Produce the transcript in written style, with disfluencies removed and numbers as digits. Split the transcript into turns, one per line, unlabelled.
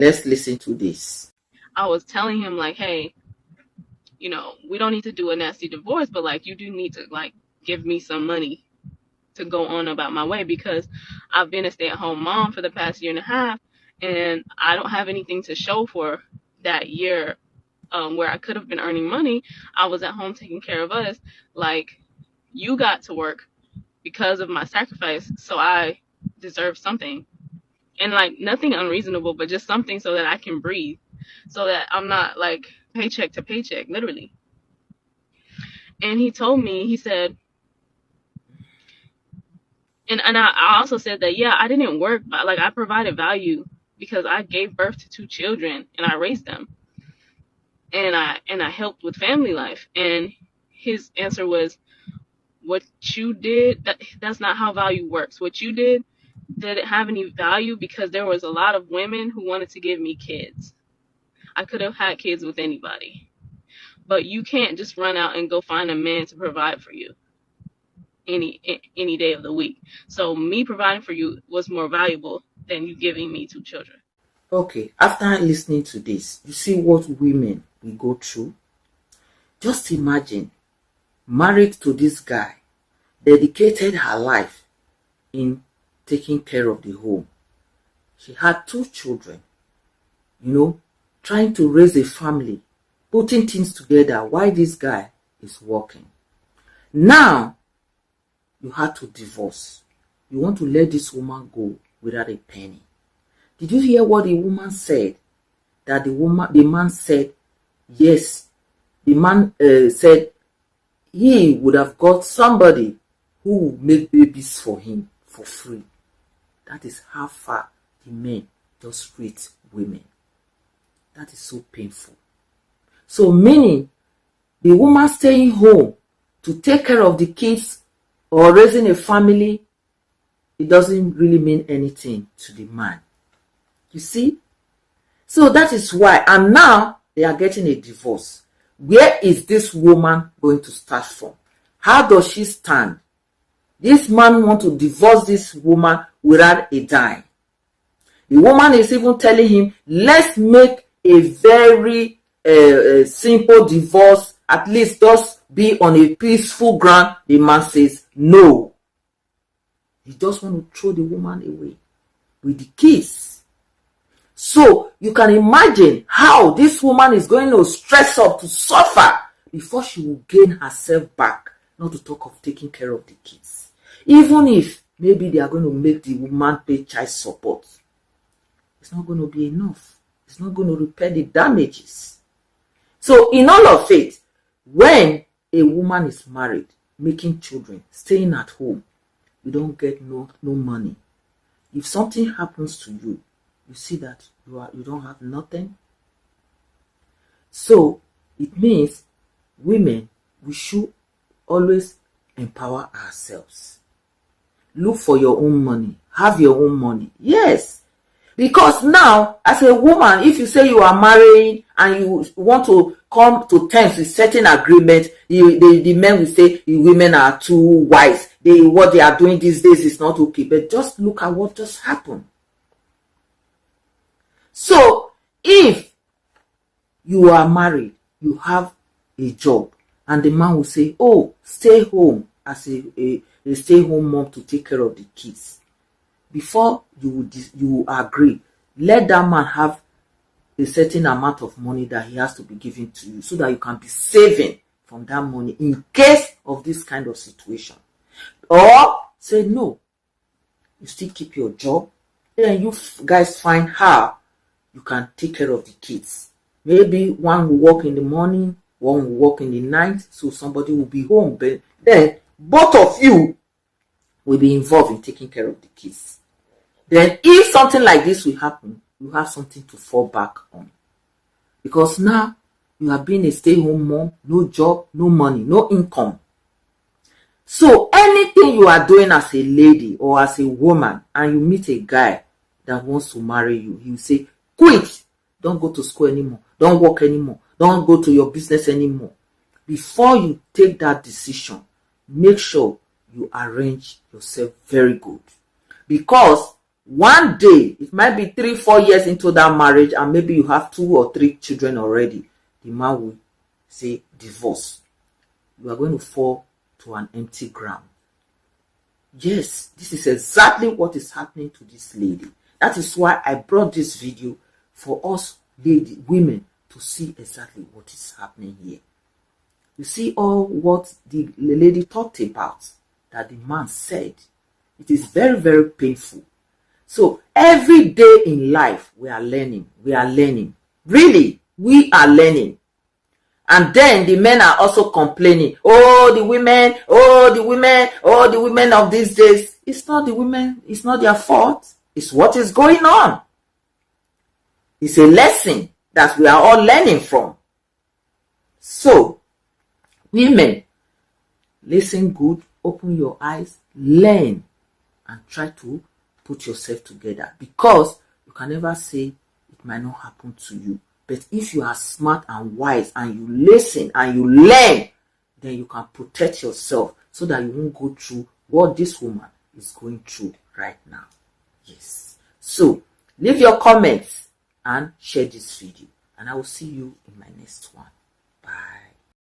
Let's listen to this.
I was telling him like, hey, we don't need to do a nasty divorce, but like you do need to like give me some money to go on about my way, because I've been a stay-at-home mom for the past year and a half, and I don't have anything to show for that year, where I could have been earning money. I was at home taking care of us. Like, you got to work because of my sacrifice, so I deserve something. And like nothing unreasonable, but just something so that I can breathe, so that I'm not like paycheck to paycheck, literally. And he told me, he said, and I also said that, yeah, I didn't work, but like I provided value because I gave birth to 2 children and I raised them, and I helped with family life. And his answer was, what you did, that's not how value works. What you didn't have any value, because there was a lot of women who wanted to give me kids. I could have had kids with anybody, but you can't just run out and go find a man to provide for you any day of the week. So me providing for you was more valuable than you giving me 2 children.
Okay, after listening to this, you see what women we go through. Just imagine, married to this guy, dedicated her life in taking care of the home. She had 2 children, trying to raise a family, putting things together while this guy is working. Now, you had to divorce. You want to let this woman go without a penny. Did you hear what the woman said? That the man said, yes. The man said he would have got somebody who would make babies for him for free. That is how far the men just treat women. That is so painful. So meaning, the woman staying home to take care of the kids or raising a family, it doesn't really mean anything to the man. You see? So that is why, and now they are getting a divorce. Where is this woman going to start from? How does she stand? This man wants to divorce this woman without a dime. The woman is even telling him, let's make a very simple divorce, at least just be on a peaceful ground. The man says no. He just want to throw the woman away with the kids. So you can imagine how this woman is going to stress up, to suffer, before she will gain herself back, not to talk of taking care of the kids. Even if maybe they are going to make the woman pay child support, it's not going to be enough. It's not going to repair the damages. So in all of it, when a woman is married, making children, staying at home, you don't get no money. If something happens to you, you see that you don't have nothing. So it means women, we should always empower ourselves. Look for your own money. Have your own money. Yes. Because now, as a woman, if you say you are married and you want to come to terms with certain agreement, the men will say the women are too wise. What they are doing these days is not okay. But just look at what just happened. So, if you are married, you have a job, and the man will say, oh, stay home as a stay-home mom to take care of the kids. Before you will agree, let that man have a certain amount of money that he has to be giving to you, so that you can be saving from that money in case of this kind of situation. Or say no, you still keep your job, then you guys find how you can take care of the kids. Maybe one will work in the morning, one will work in the night, so somebody will be home. But then both of you will be involved in taking care of the kids. Then if something like this will happen, you have something to fall back on. Because now you have been a stay-home mom, no job, no money, no income. So anything you are doing as a lady or as a woman, and you meet a guy that wants to marry you, he will say, quit. Don't go to school anymore. Don't work anymore. Don't go to your business anymore. Before you take that decision, make sure you arrange yourself very good. Because One day, it might be 3-4 years into that marriage, and maybe you have 2 or 3 children already. The man will say divorce. You are going to fall to an empty ground. Yes, this is exactly what is happening to this lady. That is why I brought this video for us women to see exactly what is happening here. You see all what the lady talked about, that the man said. It is very, very painful. So every day in life, we are learning. We are learning. Really, we are learning. And then the men are also complaining. Oh, the women, oh, the women, oh, the women of these days. It's not the women. It's not their fault. It's what is going on. It's a lesson that we are all learning from. So, women, listen good, open your eyes, learn, and try to put yourself together, because you can never say it might not happen to you. But if you are smart and wise and you listen and you learn, then you can protect yourself so that you won't go through what this woman is going through right now. Yes. So leave your comments and share this video, and I will see you in my next one.